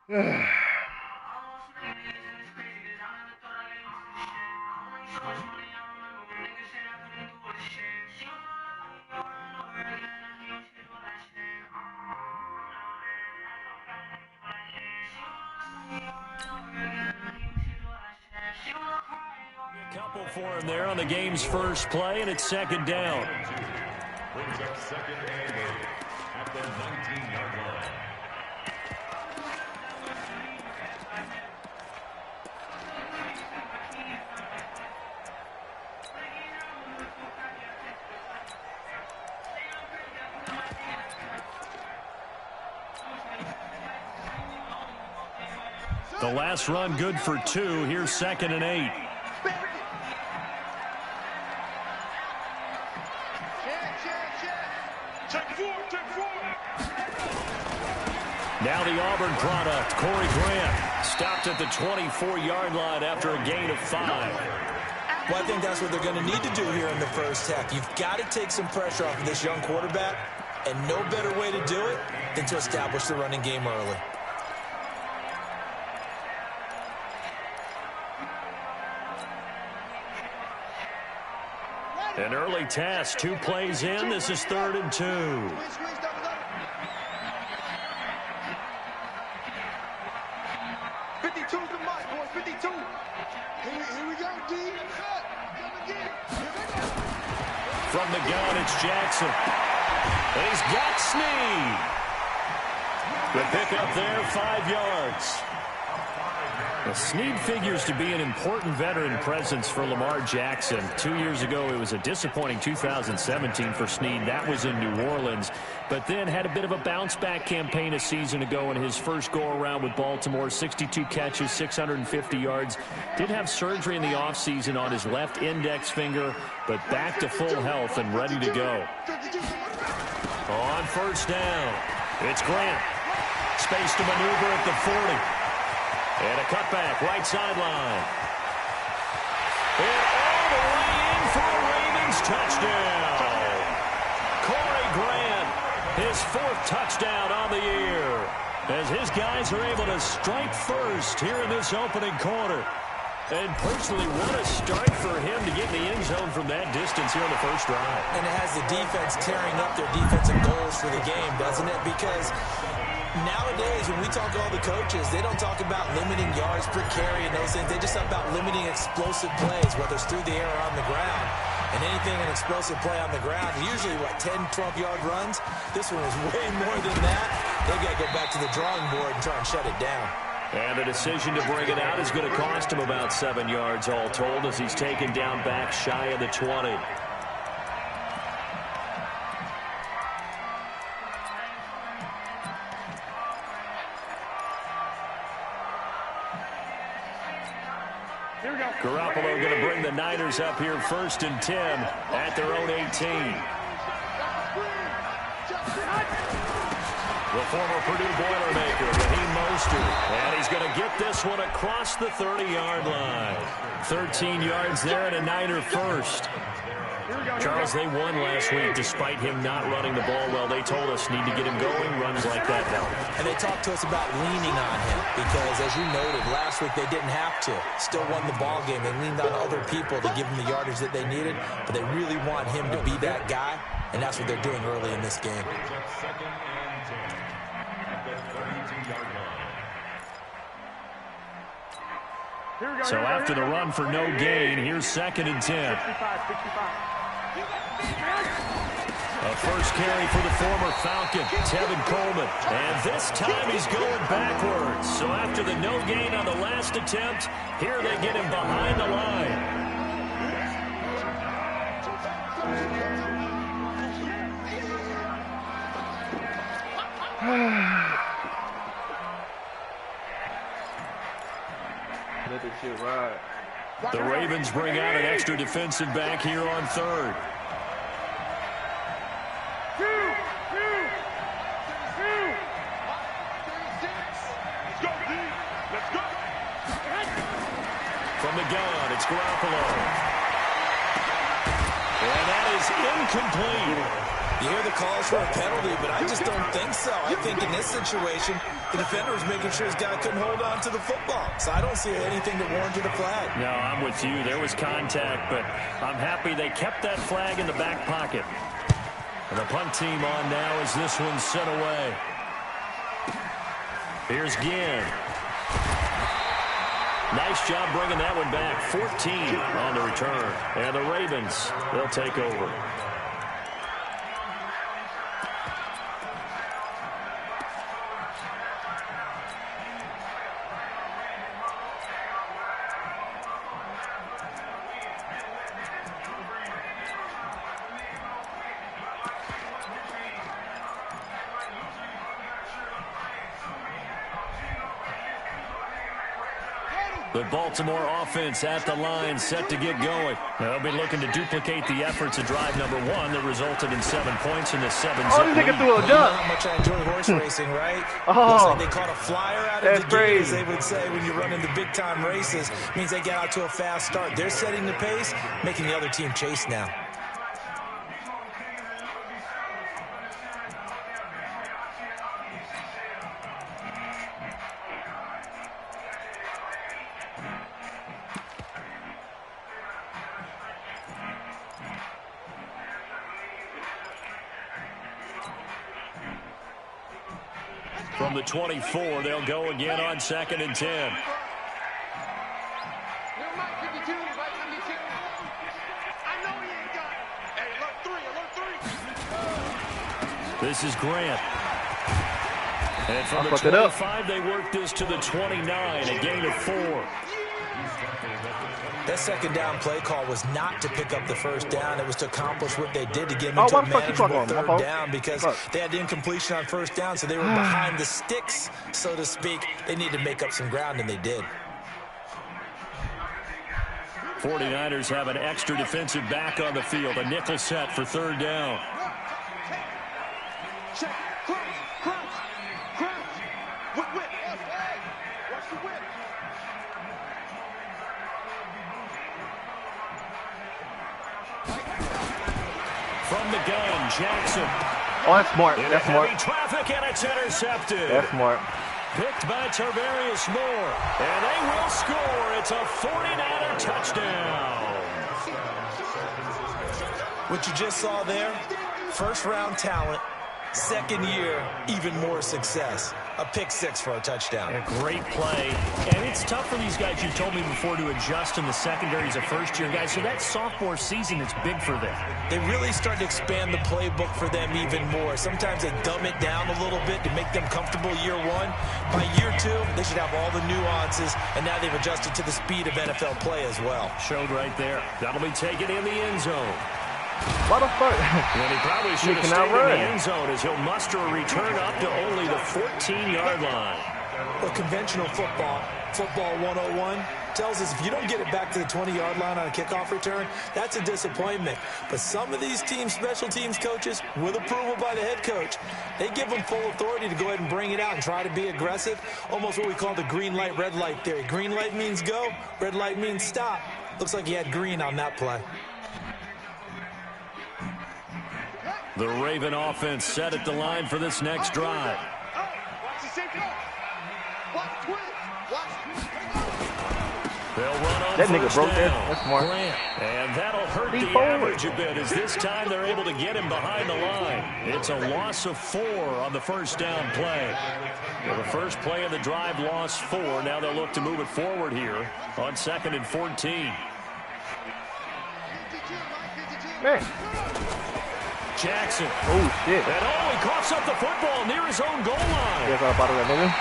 Couple for him there on the game's first play, and it's second down. Brings up second and 8 at the 19-yard line. The last run good for 2. Here's second and 8. Now the Auburn product, Corey Grant, stopped at the 24-yard line after a gain of 5. Well, I think that's what they're going to need to do here in the first half. You've got to take some pressure off of this young quarterback, and no better way to do it than to establish the running game early. An early test, 2 plays in. This is 3rd and 2. From the gun, it's Jackson. And he's got Snead. The pickup there, 5 yards. Well, Snead figures to be an important veteran presence for Lamar Jackson. 2 years ago, it was a disappointing 2017 for Snead. That was in New Orleans. But then had a bit of a bounce-back campaign a season ago in his first go-around with Baltimore. 62 catches, 650 yards. Did have surgery in the offseason on his left index finger, but back to full health and ready to go. On first down, it's Grant. Space to maneuver at the 40. And a cutback, right sideline. And all the way in for a Ravens touchdown. Corey Grant, his 4th touchdown on the year, as his guys are able to strike first here in this opening quarter. And personally, what a start for him to get in the end zone from that distance here on the first drive. And it has the defense tearing up their defensive goals for the game, doesn't it? Because nowadays, when we talk to all the coaches, they don't talk about limiting yards per carry and those things. They just talk about limiting explosive plays, whether it's through the air or on the ground. And anything an explosive play on the ground, usually, 10, 12-yard runs? This one was way more than that. They've got to go back to the drawing board and try and shut it down. And the decision to bring it out is going to cost him about 7 yards all told as he's taken down back shy of the 20. Garoppolo going to bring the Niners up here 1st and 10 at their own 18. The former Purdue Boilermaker, Raheem Mostert. And he's going to get this one across the 30-yard line. 13 yards there and a Niner first. Charles, they won last week despite him not running the ball well. They told us need to get him going. Runs like that help. And they talked to us about leaning on him because, as you noted, last week they didn't have to. Still won the ball game. They leaned on other people to give them the yardage that they needed, but they really want him to be that guy, and that's what they're doing early in this game. So after the run for no gain, here's 2nd and 10. A first carry for the former Falcon, Tevin Coleman. And this time he's going backwards. So after the no gain on the last attempt, here they get him behind the line. The Ravens bring out an extra defensive back here on 3rd. From the gun, it's Garoppolo. And that is incomplete. You hear the calls for a penalty, but I just don't think so. I think in this situation, the defender was making sure his guy couldn't hold on to the football. So I don't see anything that warranted a flag. No, I'm with you. There was contact, but I'm happy they kept that flag in the back pocket. And the punt team on now as this one's sent away. Here's Ginn. Nice job bringing that one back. 14 on the return. And the Ravens, they'll take over. The Baltimore offense at the line, set to get going. They'll be looking to duplicate the efforts of drive number 1 that resulted in 7 points in the 7-zip lead. Oh, you think it threw a jump. You know how much I enjoy horse racing, right? Oh, looks like they caught a flyer out of the gate, as crazy. they would say when you run into big-time races. Means they get out to a fast start. They're setting the pace, making the other team chase now. From the 24, they'll go again on 2nd and 10. This is Grant. And from the 25, they work this to the 29, a gain of 4. That second down play call was not to pick up the first down. It was to accomplish what they did to get them into a manageable third down, because they had the incompletion on first down, so they were behind the sticks, so to speak. They needed to make up some ground, and they did. 49ers have an extra defensive back on the field, a nickel set for 3rd down. From the gun, Jackson. Oh, that's smart. That's smart. Traffic, and it's intercepted. That's smart. Picked by Tarvarius Moore. And they will score. It's a 49er touchdown. What you just saw there, first-round talent, second year, even more success. A pick 6 for a touchdown. A great play. And it's tough for these guys, you've told me before, to adjust in the secondary as a first-year guy. So that sophomore season is big for them. They really start to expand the playbook for them even more. Sometimes they dumb it down a little bit to make them comfortable year 1. By year 2, they should have all the nuances, and now they've adjusted to the speed of NFL play as well. Showed right there. That'll be taken in the end zone. What the fuck? And he probably should have stayed in the end zone, as he'll muster a return up to only the 14-yard line. Well, conventional football 101, tells us if you don't get it back to the 20-yard line on a kickoff return, that's a disappointment. But some of these teams, special teams coaches, with approval by the head coach, they give them full authority to go ahead and bring it out and try to be aggressive. Almost what we call the green light, red light theory. Green light means go, red light means stop. Looks like he had green on that play. The Raven offense set at the line for this next drive. They'll run on that nigga broke there. That's smart. And that'll hurt the average a bit, as this time they're able to get him behind the line. It's a loss of 4 on the first down play. Well, the first play of the drive lost 4. Now they'll look to move it forward here on 2nd and 14. Man. Jackson. Oh, shit. And he coughs up the football near his own goal line. Guess I'm about to that nigga.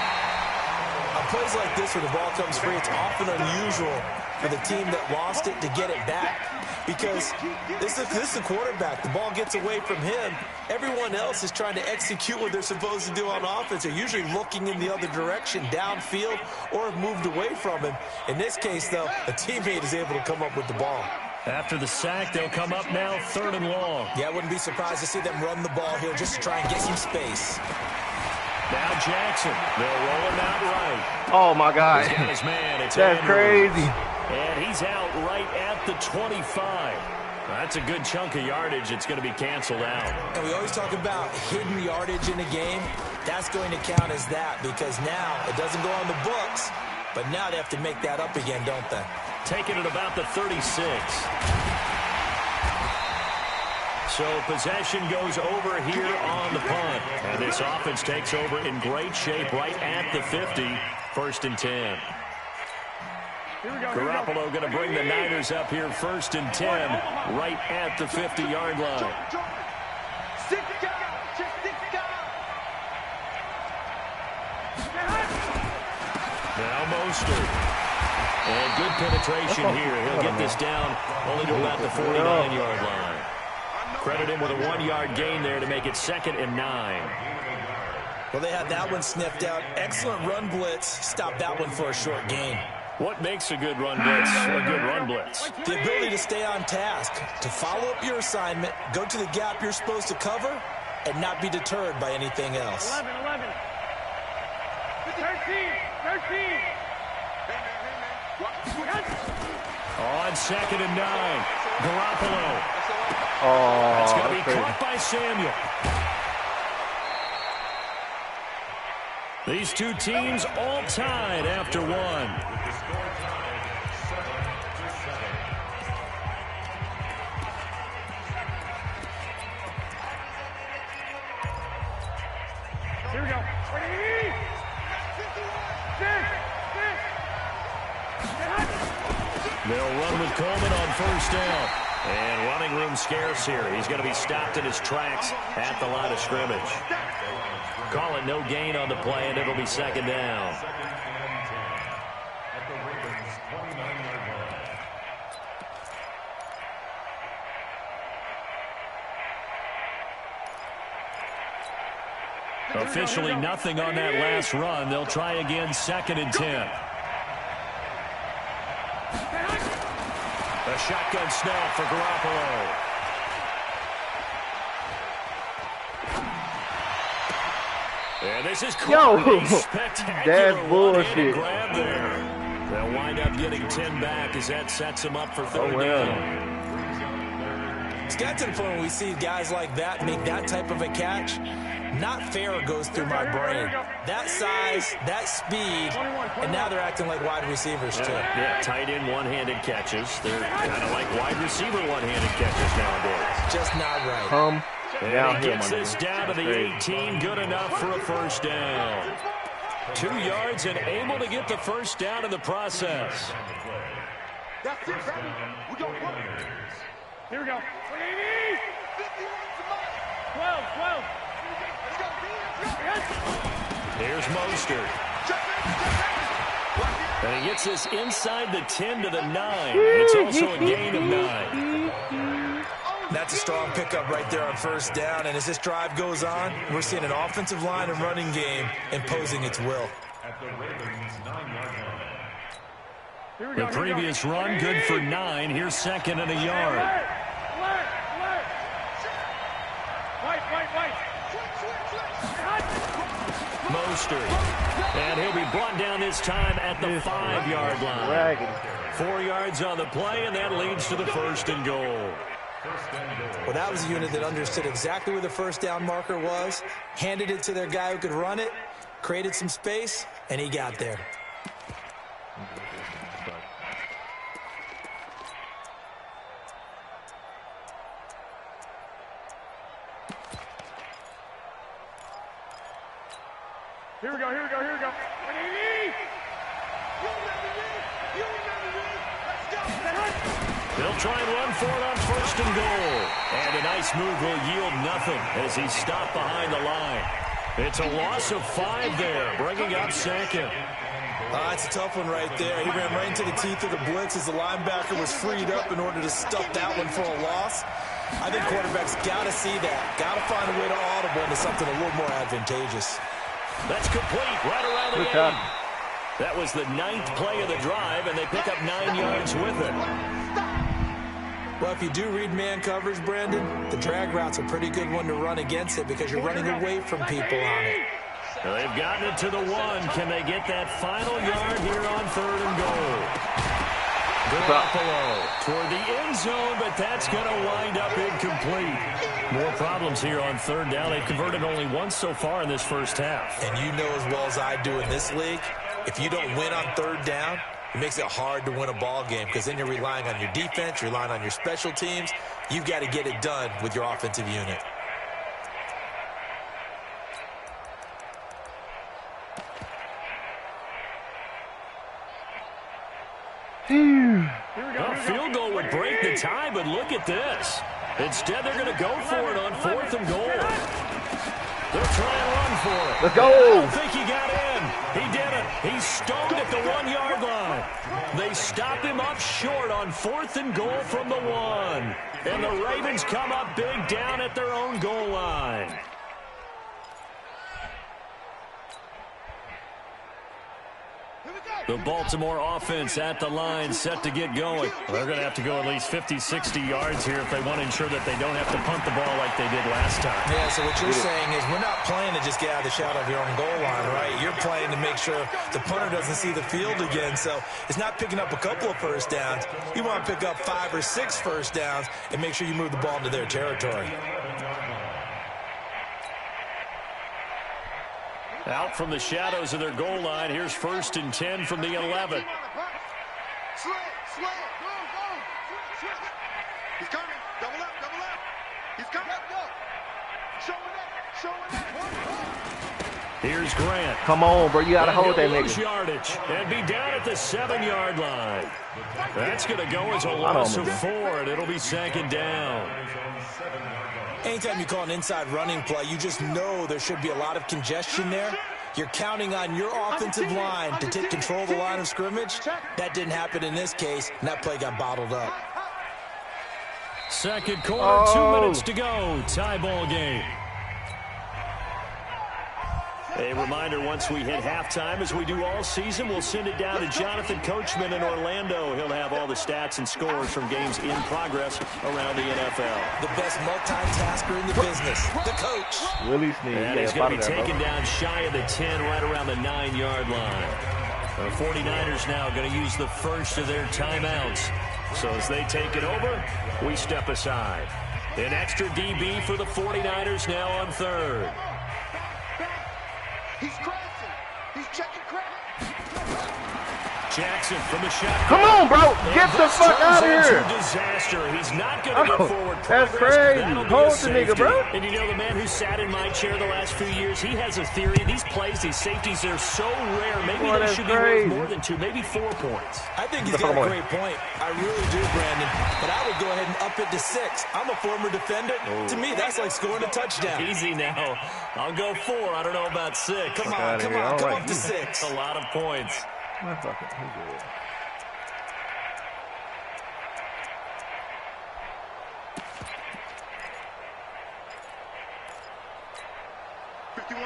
On plays like this where the ball comes free, it's often unusual for the team that lost it to get it back, because this is the quarterback. The ball gets away from him. Everyone else is trying to execute what they're supposed to do on offense. They're usually looking in the other direction, downfield, or have moved away from him. In this case, though, a teammate is able to come up with the ball. After the sack, they'll come up now 3rd and long. Yeah, I wouldn't be surprised to see them run the ball here just to try and get some space. Now Jackson. They'll roll him out right. Oh, my God. He's got his man. It's That's Andrews. crazy. And he's out right at the 25. That's a good chunk of yardage. It's going to be canceled out. And we always talk about hidden yardage in a game. That's going to count as that because now it doesn't go on the books, but now they have to make that up again, don't they? Taking it about the 36. So possession goes over here on the punt. And this offense takes over in great shape right at the 50. 1st and 10. Garoppolo going to bring the Niners up here 1st and 10 right at the 50-yard line. Now Mostert. And good penetration here. He'll get this down only to about the 49-yard line. Credit him with a 1-yard gain there to make it 2nd and 9. Well, they had that one sniffed out. Excellent run blitz. Stop that one for a short gain. What makes a good run blitz a good run blitz? The ability to stay on task, to follow up your assignment, go to the gap you're supposed to cover, and not be deterred by anything else. 11. 13. On 2nd and 9. Garoppolo. Oh, That's going to be crazy. caught by Samuel. These two teams all tied after one. Here we go. They'll run with Coleman on 1st down. And running room scarce here. He's going to be stopped in his tracks at the line of scrimmage. Call it no gain on the play, and it'll be 2nd down. Officially nothing on that last run. They'll try again 2nd and 10. A shotgun snap for Garoppolo. And this is a spectacular one-handed grab there. They'll wind up getting 10 back as that sets them up for 3rd down. It's got to the point when we see guys like that make that type of a catch. Not fair goes through my brain. That size, that speed, and now they're acting like wide receivers too. Yeah, tight end one-handed catches. They're kind of like wide receiver one-handed catches nowadays. Just not right. And he gets this down to the 18, good enough for a 1st down. 2 yards and able to get the 1st down in the process. That's it, baby. We got one. Here we go. 12. Here's Mostert. And he gets this inside the 10 to the 9. It's also a gain of 9. That's a strong pickup right there on 1st down. And as this drive goes on, we're seeing an offensive line and running game imposing its will. The previous run, good for 9. Here's 2nd and a yard. Mostert. And he'll be brought down this time at the 5-yard line. 4 yards on the play, and that leads to the 1st and goal. Well, that was a unit that understood exactly where the 1st down marker was, handed it to their guy who could run it, created some space, and he got there. Here we go. They'll try and run for it on 1st and goal. And a nice move will yield nothing as he's stopped behind the line. It's a loss of 5 there, bringing up 2nd. It's a tough one right there. He ran right into the teeth of the blitz as the linebacker was freed up in order to stuff that one for a loss. I think quarterbacks got to see that. Got to find a way to audible into something a little more advantageous. That's complete right around the 8. That was the 9th play of the drive, and they pick up 9 yards with it. Well, if you do read man coverage, Brandon, the drag route's a pretty good one to run against it because you're running away from people on it. Well, they've gotten it to the 1. Can they get that final yard here on 3rd and goal? Garoppolo toward the end zone, but that's going to wind up incomplete. More problems here on third down. They've converted only once so far in this first half. And you know as well as I do in this league, if you don't win on third down, it makes it hard to win a ball game because then you're relying on your defense, you're relying on your special teams. You've got to get it done with your offensive unit. A field goal would break the tie, but look at this. Instead, they're going to go for it on 4th and goal. They'll try and run for it. Let's go. I don't think he got in. He didn't. He's stoned at the 1-yard line. They stop him up short on 4th and goal from the 1. And the Ravens come up big down at their own goal line. The Baltimore offense at the line, set to get going. They're going to have to go at least 50, 60 yards here if they want to ensure that they don't have to punt the ball like they did last time. Yeah, so what you're saying is we're not playing to just get out of the shadow of your own goal line, right? You're playing to make sure the punter doesn't see the field again. So it's not picking up a couple of first downs. You want to pick up 5 or 6 first downs and make sure you move the ball into their territory. Out from the shadows of their goal line. Here's 1st and 10 from the 11. He's coming. Double up, double up. He's coming. Show it. Here's Grant. Come on, bro. You got to hold that Lose nigga. yardage and be down at the 7-yard line. That's going to go as a loss of 4, and it'll be 2nd down. Anytime you call an inside running play, you just know there should be a lot of congestion there. You're counting on your offensive line to take control of the line of scrimmage. That didn't happen in this case, and that play got bottled up. Second quarter, 2 minutes to go. Tie ball game. A reminder, once we hit halftime, as we do all season, we'll send it down to Jonathan Coachman in Orlando. He'll have all the stats and scores from games in progress around the NFL. The best multitasker in the business, the coach. Willie Sneed. And he's going to be taken down shy of the 10, right around the 9-yard line. The 49ers now going to use the first of their timeouts. So as they take it over, we step aside. An extra DB for the 49ers now on 3rd. He's crashing. He's checking crack. Jackson from the shotgun. Come on, bro. Get the fuck out of here. Disaster. He's not going to get forward That's progress. crazy. Hold the nigga, bro. And you know, the man who sat in my chair the last few years, he has a theory. These plays, these safeties, they're so rare. Maybe they should be worth more than 2, maybe 4 points. I think he's got a great point. I really do, Brandon. But I would go ahead and up it to 6. I'm a former defender. To me, that's like scoring a touchdown. Easy now. I'll go 4. I don't know about 6. Come on, come up to 6. A lot of points.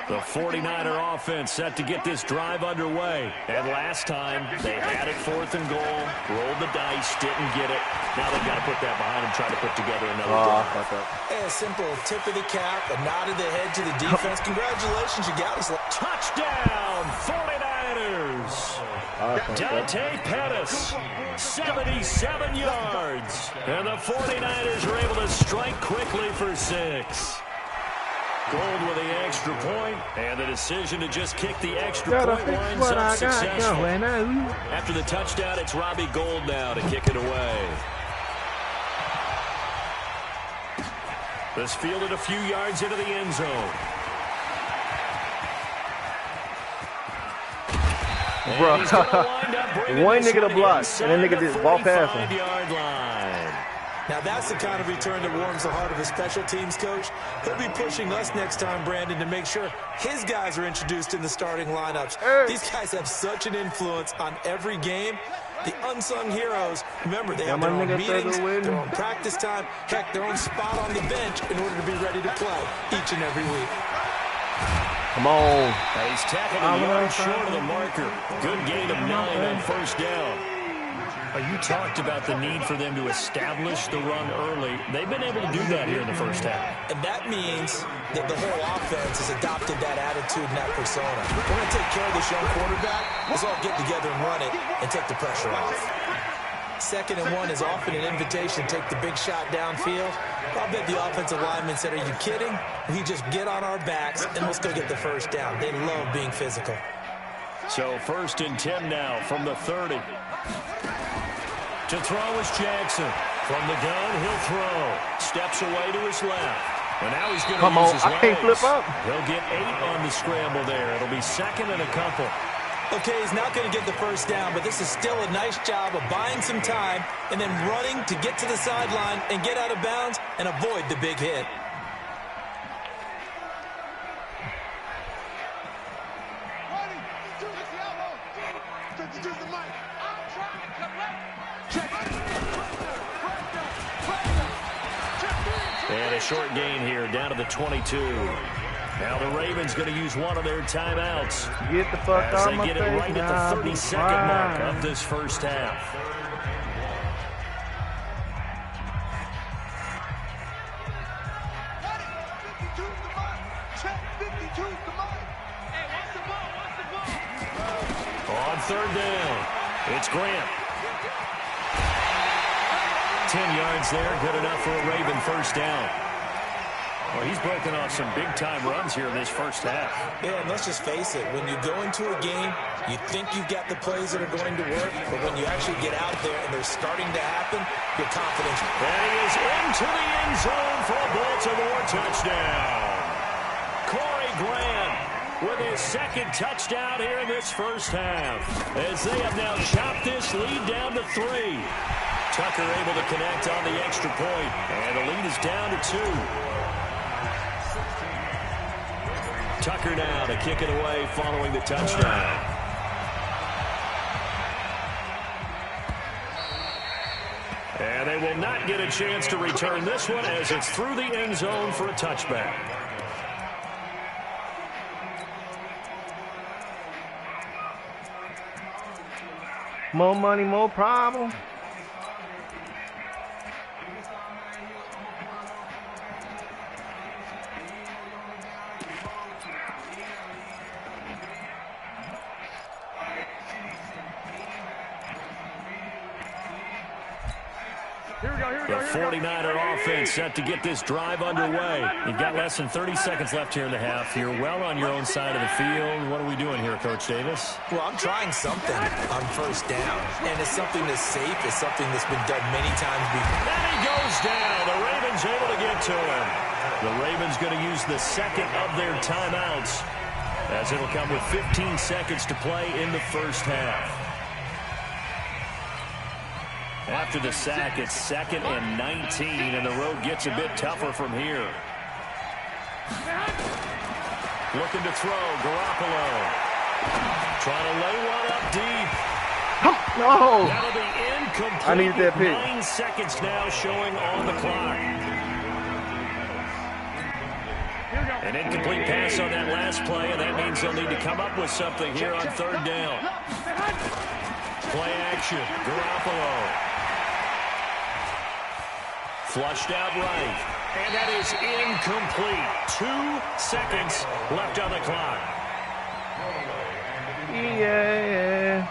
The 49er offense set to get this drive underway. And last time, they had it 4th and goal, rolled the dice, didn't get it. Now they've got to put that behind them, try to put together another drive. A simple tip of the cap, a nod of the head to the defense. Congratulations, you got us. Touchdown, 49ers. Dante Pettis, 77 yards. And the 49ers are able to strike quickly for 6. Gold with the extra point, and the decision to just kick the extra point winds up successful. After the touchdown, it's Robbie Gould now to kick it away. This fielded a few yards into the end zone. Bro, one nigga to block, and then nigga just walk past him. 45-yard line. Now, that's the kind of return that warms the heart of a special teams coach. He'll be pushing us next time, Brandon, to make sure his guys are introduced in the starting lineups. These guys have such an influence on every game. The unsung heroes, remember, they have their own meetings, their own practice time, heck, their own spot on the bench in order to be ready to play each and every week. Come on. He's tackled a yard short of the marker. Good gain of 9 on 1st down. You talked about the need for them to establish the run early. They've been able to do that here in the first half. And that means that the whole offense has adopted that attitude and that persona. We're going to take care of this young quarterback. Let's all get together and run it and take the pressure off. 2nd and 1 is often an invitation to take the big shot downfield. I'll bet the offensive lineman said, are you kidding? We just get on our backs and let's go get the first down. They love being physical. So 1st and 10 now from the 30. To throw is Jackson. From the gun, he'll throw. Steps away to his left. And now he's going to use his legs. I can't flip up. He'll get 8 on the scramble there. It'll be 2nd and a couple. Okay, he's not going to get the first down, but this is still a nice job of buying some time and then running to get to the sideline and get out of bounds and avoid the big hit. And a short gain here down to the 22. Now the Ravens going to use one of their timeouts. Get the fuck as out they of my get it face. right at the 32nd mark of this first half. On 3rd down, it's Grant. 10 yards there, good enough for a Raven first down. Well, he's broken off some big-time runs here in this first half. Yeah, and let's just face it. When you go into a game, you think you've got the plays that are going to work, but when you actually get out there and they're starting to happen, your confidence. And he is into the end zone for a Baltimore touchdown. Corey Grant with his 2nd touchdown here in this first half, as they have now chopped this lead down to 3. Tucker able to connect on the extra point, and the lead is down to 2. Tucker now to kick it away following the touchdown. And they will not get a chance to return this one as it's through the end zone for a touchback. More money, more problem. The 49er offense set to get this drive underway. You've got less than 30 seconds left here in the half. You're well on your own side of the field. What are we doing here, Coach Davis? Well, I'm trying something on first down, and it's something that's safe. It's something that's been done many times before. And he goes down. The Ravens able to get to him. The Ravens going to use the 2nd of their timeouts, as it'll come with 15 seconds to play in the first half. After the sack, it's 2nd and 19, and the road gets a bit tougher from here. Looking to throw, Garoppolo. Trying to lay one up deep. No! That'll be incomplete. I need that pick. 9 seconds now showing on the clock. An incomplete pass on that last play, and that means they'll need to come up with something here on 3rd down. Play action, Garoppolo. Flushed out right, and that is incomplete. 2 seconds left on the clock. Yeah.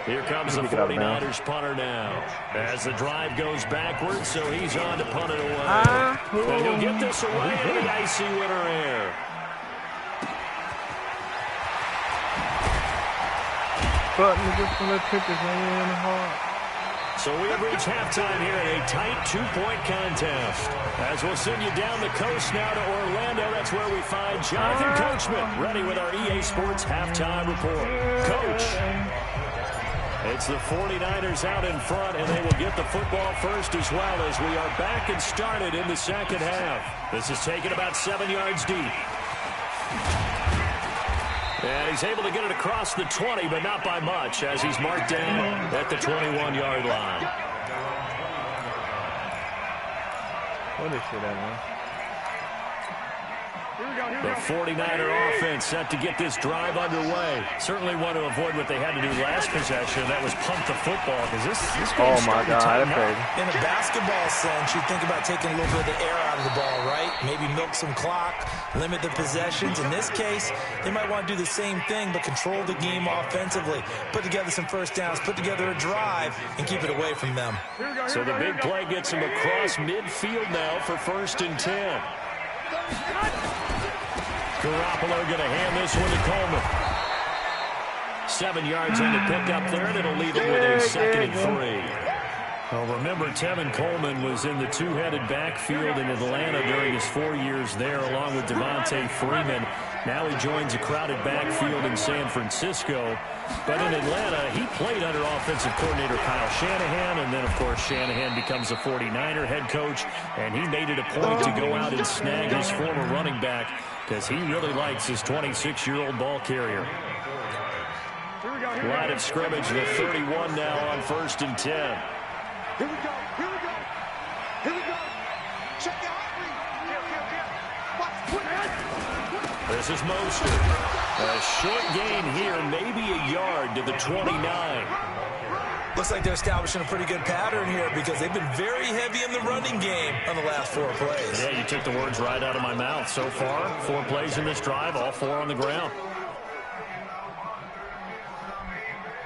Here comes the 49ers punter now, as the drive goes backwards, so he's on to punt it away. And he'll get this away in the icy winter air. But me just some little trippers in the heart. So we have reached halftime here in a tight 2-point contest. As we'll send you down the coast now to Orlando, that's where we find Jonathan Coachman, ready with our EA Sports halftime report. Coach, it's the 49ers out in front, and they will get the football first as well, as we are back and started in the second half. This is taken about 7 yards deep. And he's able to get it across the 20, but not by much, as he's marked down at the 21-yard line. What is shit at, man? The 49er offense set to get this drive underway. Certainly want to avoid what they had to do last possession. That was punt the football because this game's starting to tighten up. In a basketball sense, you think about taking a little bit of the air out of the ball, right? Maybe milk some clock, limit the possessions. In this case, they might want to do the same thing, but control the game offensively. Put together some first downs, put together a drive, and keep it away from them. So the big play gets them across midfield now for 1st and 10. Garoppolo going to hand this one to Coleman. 7 yards on the pickup there, and it'll leave them with a 2nd and 3. Well, remember, Tevin Coleman was in the two-headed backfield in Atlanta during his 4 years there, along with Devontae Freeman. Now he joins a crowded backfield in San Francisco. But in Atlanta, he played under offensive coordinator Kyle Shanahan, and then, of course, Shanahan becomes a 49er head coach, and he made it a point to go out and snag his former running back because he really likes his 26-year-old ball carrier. Line of scrimmage, the 31 now on 1st and 10. Here we go. Here we go. Here we go. Check your heart rate. This is Mostert. A short gain here, maybe a yard to the 29. Looks like they're establishing a pretty good pattern here because they've been very heavy in the running game on the last 4 plays. Yeah, you took the words right out of my mouth. So far, 4 plays in this drive, all 4 on the ground.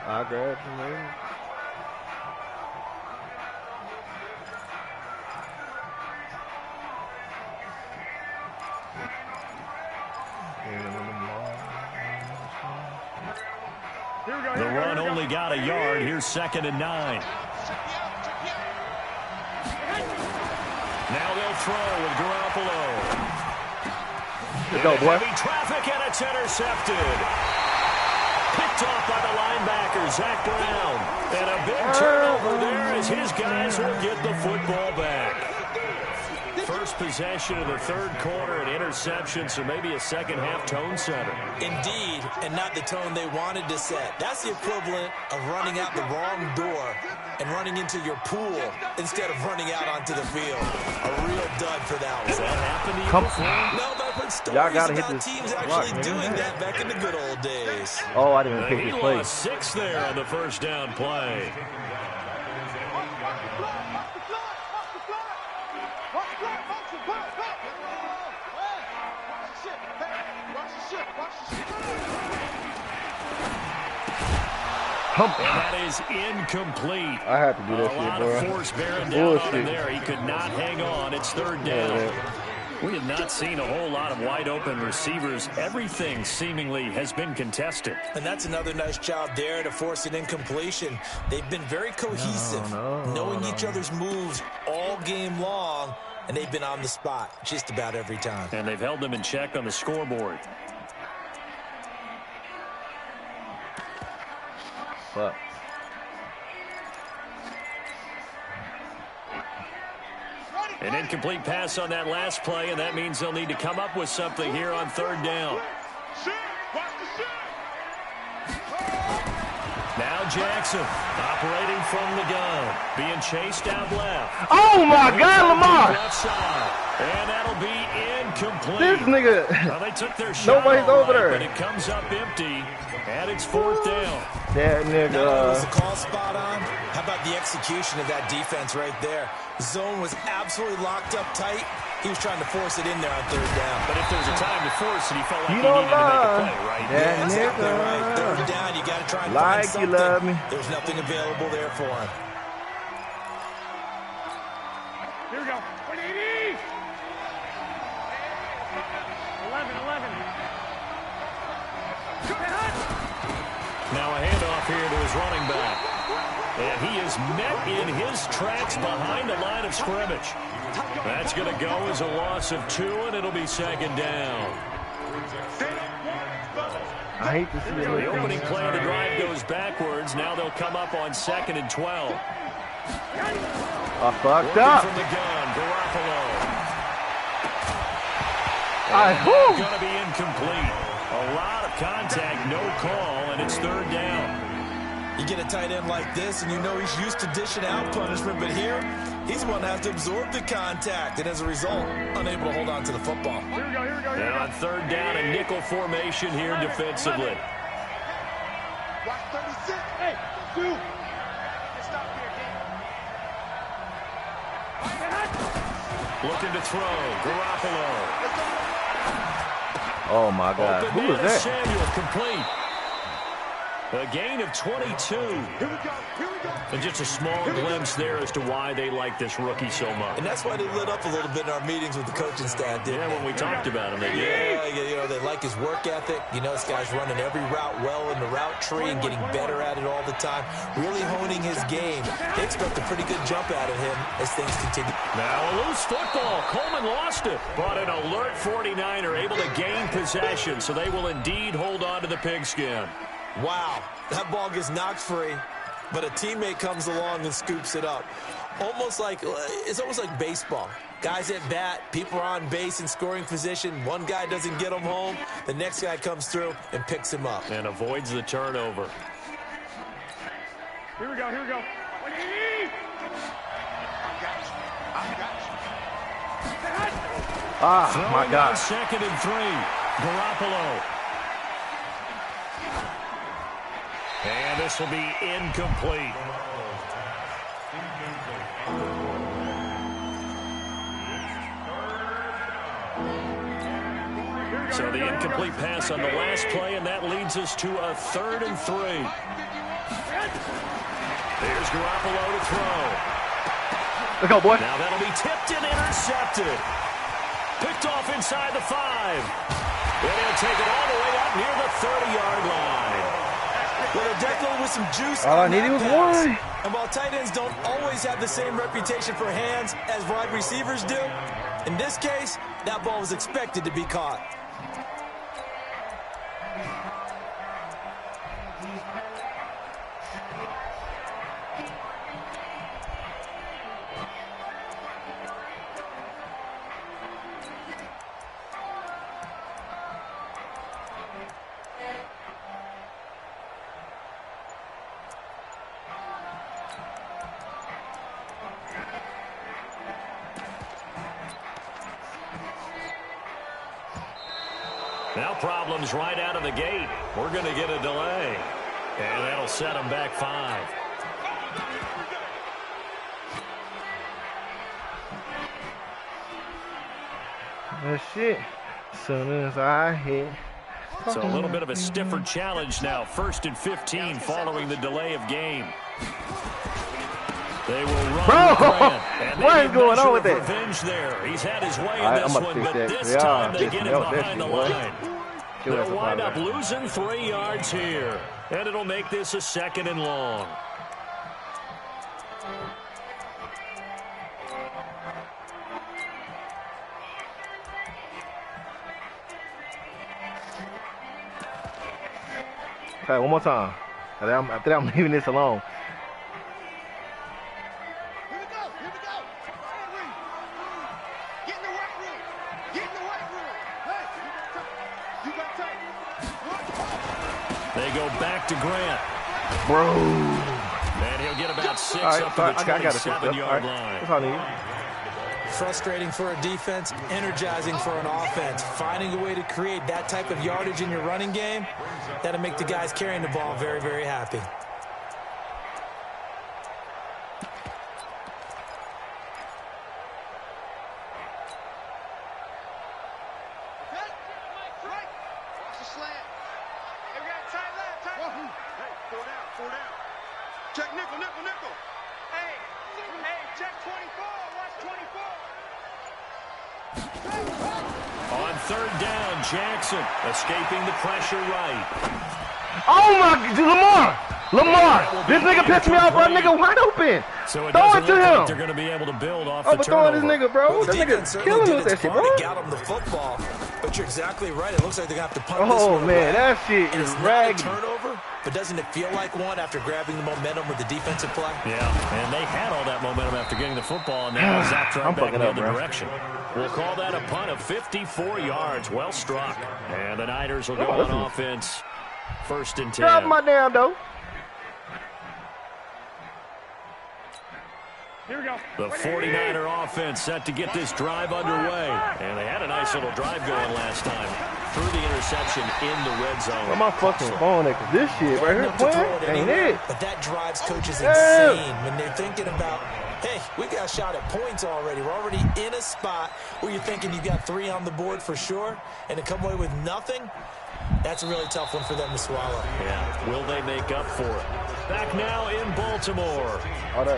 I grabbed him. The run only got a yard. Here's 2nd and 9. Now they'll throw with Garoppolo. Let's go, boy. Heavy traffic, and it's intercepted. Picked off by the linebacker, Zach Brown. And a big turnover there as his guys will get the football back. First possession of the 3rd quarter, an interception, so maybe a second-half tone setter. Indeed, and not the tone they wanted to set. That's the equivalent of running out the wrong door and running into your pool instead of running out onto the field. A real dud for that one. Does that happen to you before? No, but I've heard stories about teams actually doing that back in the good old days. Oh, I didn't pick He his play. lost 6 there on the first down play. And that is incomplete. I had to do that shit, bro. A lot of force bearing down on him there. He could not hang on. It's 3rd down. We have not seen a whole lot of wide-open receivers. Everything seemingly has been contested. And that's another nice job there to force an incompletion. They've been very cohesive, knowing each other's moves all game long, and they've been on the spot just about every time. And they've held them in check on the scoreboard. Fuck. An incomplete pass on that last play, and that means they'll need to come up with something here on 3rd down. Now Jackson operating from the gun, being chased out left. Oh my God, Lamar! Left side, and that'll be incomplete. This nigga. Well, they took their shot. Nobody's over there. But it comes up empty, and it's 4th down. That nigga. Was the call spot on? How about the execution of that defense right there? Zone was absolutely locked up tight. He was trying to force it in there on 3rd down. But if there was a time to force it, he felt like he needed to make a play, right? Yeah, exactly nigga. right. 3rd down, you got to try and like find something. You love me. There's nothing available there for him. Here we go. 180. 11. Now a handoff here to his running back. And he is met in his tracks behind the line of scrimmage. That's going to go as a loss of 2, and it'll be 2nd down. I hate to see it. The opening play of the drive goes backwards. Now they'll come up on 2nd and 12. I fucked up. From the gun, Garoppolo. Going to be incomplete. A lot of contact, no call, and it's 3rd down. You get a tight end like this, and you know he's used to dishing out punishment, but here He's the one that has to absorb the contact, and as a result, unable to hold on to the football. And on third down, a nickel formation here defensively. Watch 36. Hey, you. Stop here, Looking to throw. Garoppolo. Oh, my God. Open Who man was to that? Samuel, complete. A gain of 22. Here we go. Here we go. And just a small glimpse there as to why they like this rookie so much. And that's why they lit up a little bit in our meetings with the coaching staff, didn't they? When we talked about him, they did. Yeah, you know, they like his work ethic. You know, this guy's running every route well in the route tree and getting better at it all the time, really honing his game. They expect a pretty good jump out of him as things continue. Now a loose football. Coleman lost it. But an alert 49er able to gain possession, so they will indeed hold on to the pigskin. Wow, that ball gets knocked free, but a teammate comes along and scoops it up. It's almost like baseball. Guys at bat, people are on base in scoring position. One guy doesn't get him home. The next guy comes through and picks him up. And avoids the turnover. Here we go. Here we go. Ah, my God. Second and 3. Garoppolo. And this will be incomplete. So the incomplete pass on the last play, and that leads us to a 3rd and 3. There's Garoppolo to throw. Let's go, boy. Now that'll be tipped and intercepted. Picked off inside the 5. And he'll take it all the way up near the 30-yard line. Well, they're definitely with some juice. All I needed was one. And while tight ends don't always have the same reputation for hands as wide receivers do, in this case, that ball was expected to be caught. Now problems right out of the gate. We're going to get a delay. And that'll set them back 5. That shit. As soon as I hit. So a little bit of a stiffer challenge now. 1st and 15 following the delay of game. They will run. Bro, Grant, what is going on with that? Revenge there. He's had his way in this one, but this Yeah, time they get him that behind the shit, boy. line. They'll wind up losing 3 yards here, and it'll make this a 2nd and long. Okay, one more time. After that, I'm leaving this alone. Here we go. Here we go. Get in the right room. Get in the right room. Hey, you got tight. They go back to Grant. Bro. And he'll get about 6 up to the 27-yard line. That's all I need. Frustrating for a defense, energizing for an offense. Finding a way to create that type of yardage in your running game, that'll make the guys carrying the ball very, very happy. Check nickel, nickel, nickel. Hey, check 24. Watch 24. On 3rd down, Jackson escaping the pressure right. Oh my, Lamar, this nigga pissed me off, bro. Nigga wide open. So it Throw it to look like him. they're going to be able to build off the Overthrowing this turnover. nigga, bro. Well, That the defense nigga killing certainly us did that its shit, part bro. to get him the football, but you're exactly right. It looks like they're going to have to punt this Oh one man, away. that shit And is it's not a raggedy. turnover, but doesn't it feel like one after grabbing the momentum with the defensive play? Yeah, and they had all that momentum after getting the football, and now zapped right I'm back fucking in the up, other bro. direction. We'll call that a punt of 54 yards. Well struck. And the Niners will go on offense. 1st and 10. Drop my damn though. The 49er offense set to get this drive underway. And they had a nice little drive going last time. Threw the interception in the red zone. Where my fucking phone at? 'Cause this shit right here playing ain't it. But that drives coaches insane when they're thinking about, hey, we got a shot at points already. We're already in a spot where you're thinking you got 3 on the board for sure, and to come away with nothing, that's a really tough one for them to swallow. Yeah, will they make up for it? Back now in Baltimore.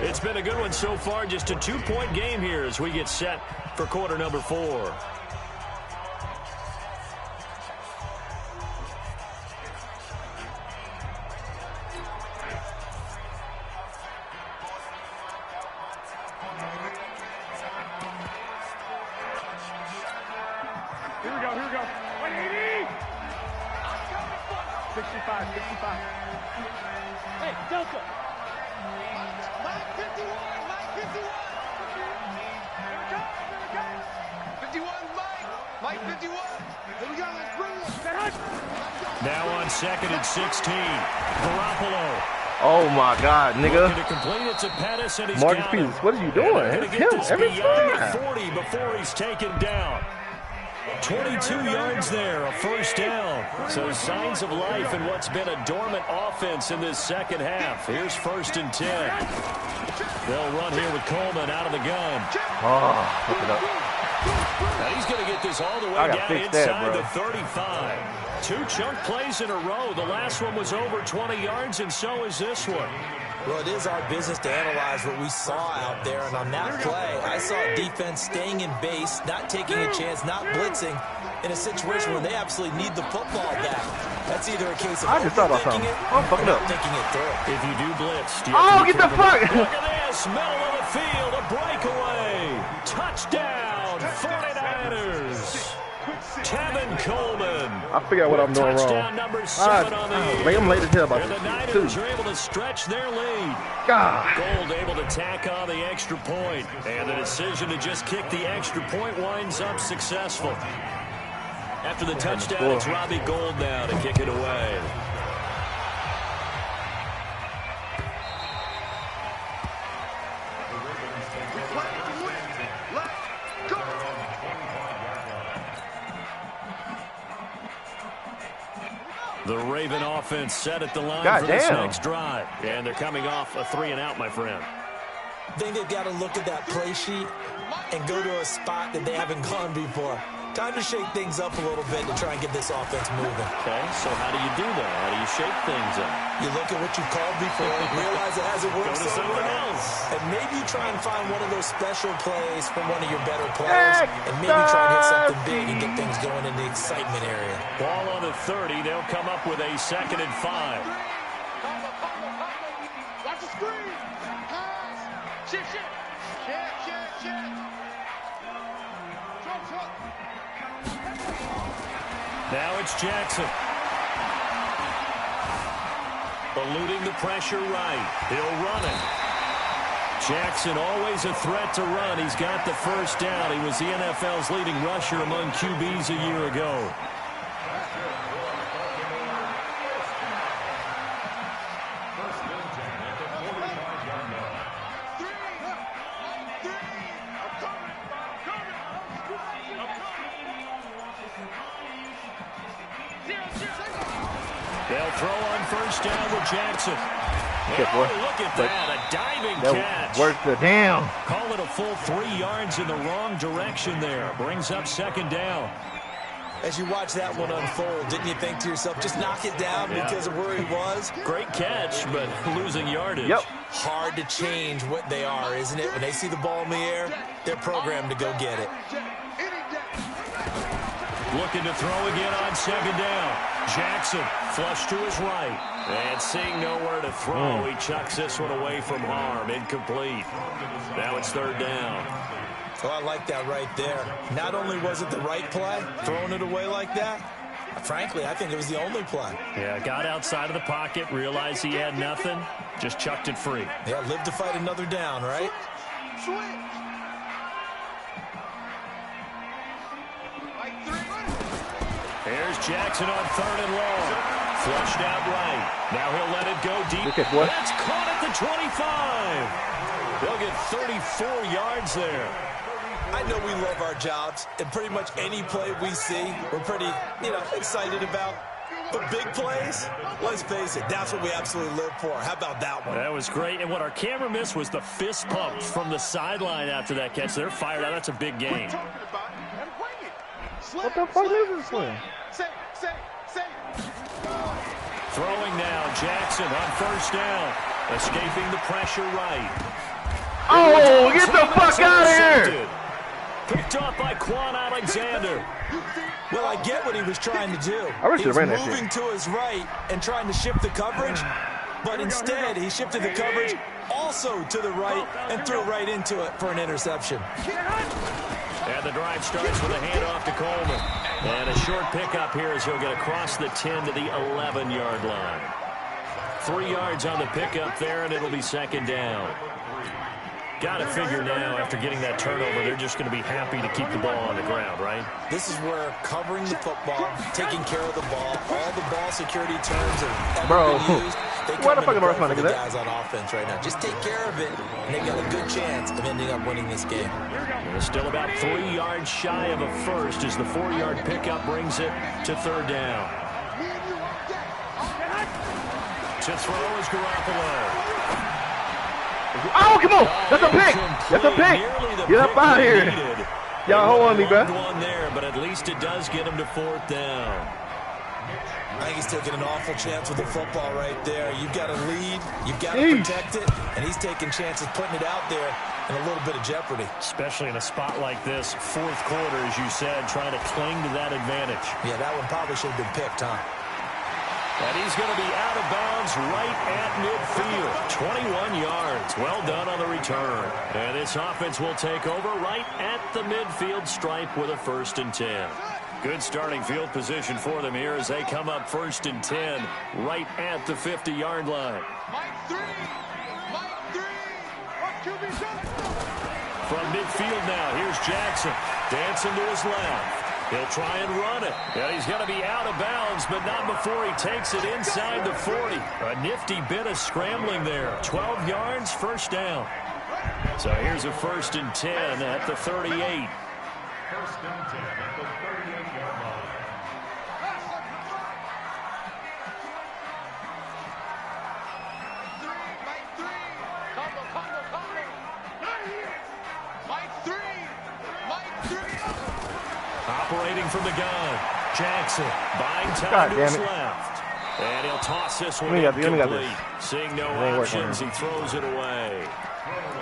It's been a good one so far, just a 2-point game here as we get set for quarter number 4. Here we go. 180! 65. Hey, Delta! Mike 51! 51, Mike 51! Here we go, let's bring it! Now on 2nd and 16. Garoppolo. Oh my God, nigga. Looking to complete it to Pettis, and he's Marcus got him. Peters, what are you doing? It's him every Beyond time. 40 before he's taken down. 22 yards there, a first down. So signs of life in what's been a dormant offense in this second half. Here's 1st and 10. They'll run here with Coleman out of the gun. Oh, look it up. Now he's going to get this all the way down inside the 35. 2 chunk plays in a row. The last one was over 20 yards, and so is this one. Well, it is our business to analyze what we saw out there, and on that play, I saw defense staying in base, not taking a chance, not blitzing, in a situation where they absolutely need the football back. That's either a case of overthinking it or not thinking it through. If you do blitz, get the fuck! Look at this, middle of the field, a breakaway. Touchdown, 49ers. Tevin Coleman. I figure out what I'm doing Touchdown wrong. number 7 on the year. Make them late to tell about And the this Niners too. are able to stretch their lead. God. Gold able to tack on the extra point. And the decision to just kick the extra point winds up successful. After the touchdown, it's Robbie Gould now to kick it away. The Raven offense set at the line for this next drive. And they're coming off a 3-and-out, my friend. I think they've got to look at that play sheet and go to a spot that they haven't gone before. Time to shake things up a little bit to try and get this offense moving. Okay, so how do you do that? How do you shake things up? You look at what you've called before, realize it hasn't worked Go to something else. And maybe you try and find one of those special plays from one of your better players, and maybe try and hit something big and get things going in the excitement area. Ball on the 30. They'll come up with a 2nd and 5. Watch the screen! Pass! Shift! Now it's Jackson. Eluding the pressure right. He'll run it. Jackson always a threat to run. He's got the first down. He was the NFL's leading rusher among QBs a year ago. They'll throw on first down with Jackson. Look at that, a diving catch. Worked the down. Call it a full 3 yards in the wrong direction there. Brings up 2nd down. As you watch that one unfold, didn't you think to yourself, just knock it down because of where he was? Great catch, but losing yardage. Yep. Hard to change what they are, isn't it? When they see the ball in the air, they're programmed to go get it. Looking to throw again on 2nd down. Jackson flush to his right. And seeing nowhere to throw, he chucks this one away from harm. Incomplete. Now it's 3rd down. Oh, I like that right there. Not only was it the right play, throwing it away like that, frankly, I think it was the only play. Yeah, got outside of the pocket, realized he had nothing, just chucked it free. Yeah, live to fight another down, right? Here's Jackson on 3rd and long. Flushed out right. Now he'll let it go deep. Okay, boy. That's caught at the 25. They'll get 34 yards there. I know we love our jobs, and pretty much any play we see, we're pretty, excited about. But big plays, let's face it, that's what we absolutely live for. How about that one? That was great. And what our camera missed was the fist pump from the sideline after that catch. They're fired out. That's a big game. What the fuck is this one? Throwing now, Jackson on first down. Escaping the pressure right. Oh, get the fuck out of here! Picked up by Quan Alexander. Well, I get what he was trying to do. I wish He was he ran that shit. moving to his right and trying to shift the coverage, but instead he shifted the coverage also to the right and threw right into it for an interception. And the drive starts with a handoff to Coleman. And a short pickup here as he'll get across the 10 to the 11-yard line. 3 yards on the pickup there, and it'll be second down. Got to figure now, after getting that turnover, they're just going to be happy to keep the ball on the ground, right? This is where covering the football, taking care of the ball, all the ball security terms have ever been used. They What the come fuck am I in running the that? guys on offense right now. Just take care of it, and they've got a good chance of ending up winning this game. They're still about 3 yards shy of a first as the 4-yard pickup brings it to third down. To throw is Garoppolo. Oh, come on! That's a pick! That's a pick! Get up out of here! Y'all hold on me, bro. One there, but at least it does get him to fourth down. I think he's taking an awful chance with the football right there. You've got to lead, you've got to protect it, and he's taking chances putting it out there in a little bit of jeopardy. Especially in a spot like this, fourth quarter, as you said, trying to cling to that advantage. Yeah, that one probably should have been picked, huh? And he's going to be out of bounds right at midfield. 21 yards. Well done on the return. And this offense will take over right at the midfield stripe with a 1st and 10. Good starting field position for them here as they come up 1st and 10 right at the 50-yard line. From midfield now, here's Jackson. Dancing to his left. He'll try and run it. And he's going to be out of bounds, but not before he takes it inside the 40. A nifty bit of scrambling there. 12 yards, first down. So here's a 1st and 10 at the 38. 1st and 10 at the 38-yard line. Operating from the gun. Jackson buying time to his left. And he'll toss this one incomplete. Seeing no options, he throws it away.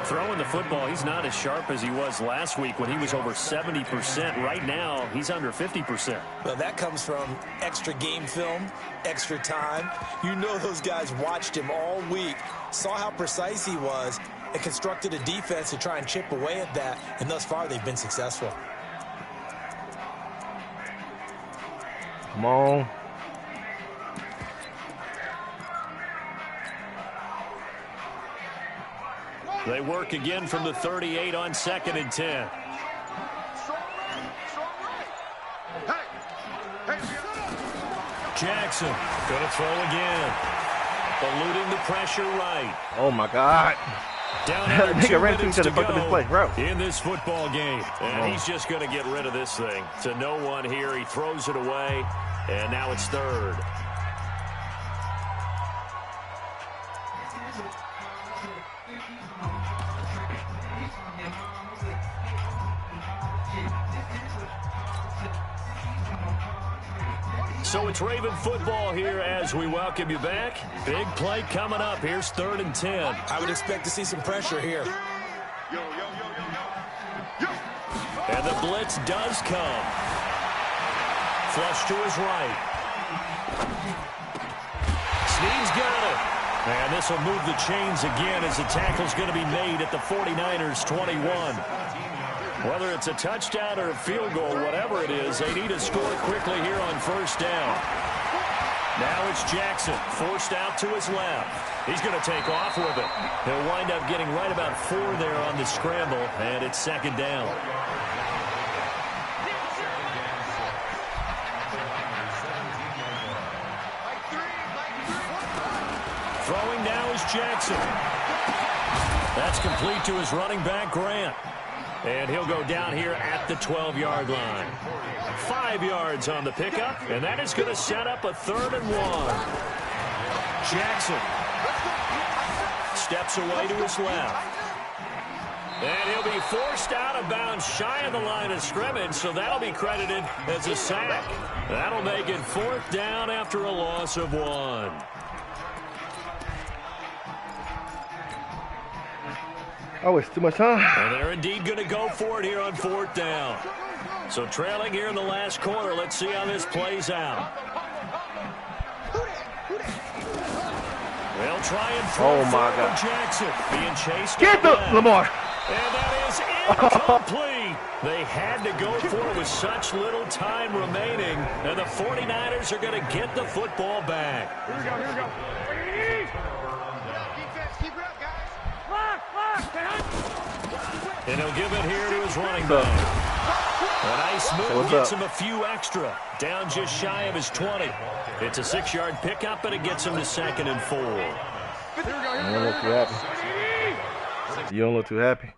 Throwing the football, he's not as sharp as he was last week when he was over 70%. Right now, he's under 50%. Well, that comes from extra game film, extra time. You know those guys watched him all week, saw how precise he was, and constructed a defense to try and chip away at that. And thus far, they've been successful. Come on. They work again from the 38 on 2nd and 10. Jackson going to throw again. Eluding the pressure right. Oh, my God. Down under 2 minutes to go in this football game. And he's just going to get rid of this thing. To no one here. He throws it away. And now it's 3rd. So it's Raven football here as we welcome you back. Big play coming up. Here's 3rd and 10. I would expect to see some pressure here. And the blitz does come. Flush to his right. Snead's got it. And this will move the chains again as the tackle's going to be made at the 49ers 21. Whether it's a touchdown or a field goal, whatever it is, they need to score quickly here on 1st down. Now it's Jackson, forced out to his left. He's going to take off with it. He'll wind up getting right about 4 there on the scramble, and it's 2nd down. Throwing now is Jackson. That's complete to his running back, Grant. And he'll go down here at the 12-yard line. 5 yards on the pickup, and that is going to set up a 3rd and 1. Jackson steps away to his left. And he'll be forced out of bounds shy of the line of scrimmage, so that'll be credited as a sack. That'll make it 4th down after a loss of 1. Oh, it's too much time. And they're indeed going to go for it here on 4th down. So trailing here in the last quarter, let's see how this plays out. They'll try and throw for Jackson. Being chased. Get the Lamar. And that is incomplete. They had to go for it with such little time remaining. And the 49ers are going to get the football back. Here we go, here we go. Defense, keep it up, guys. And he'll give it here to his running back. A nice move gets him a few extra. Down just shy of his 20. It's a 6-yard pickup, but it gets him to 2nd and 4. You don't look too happy. You don't look too happy.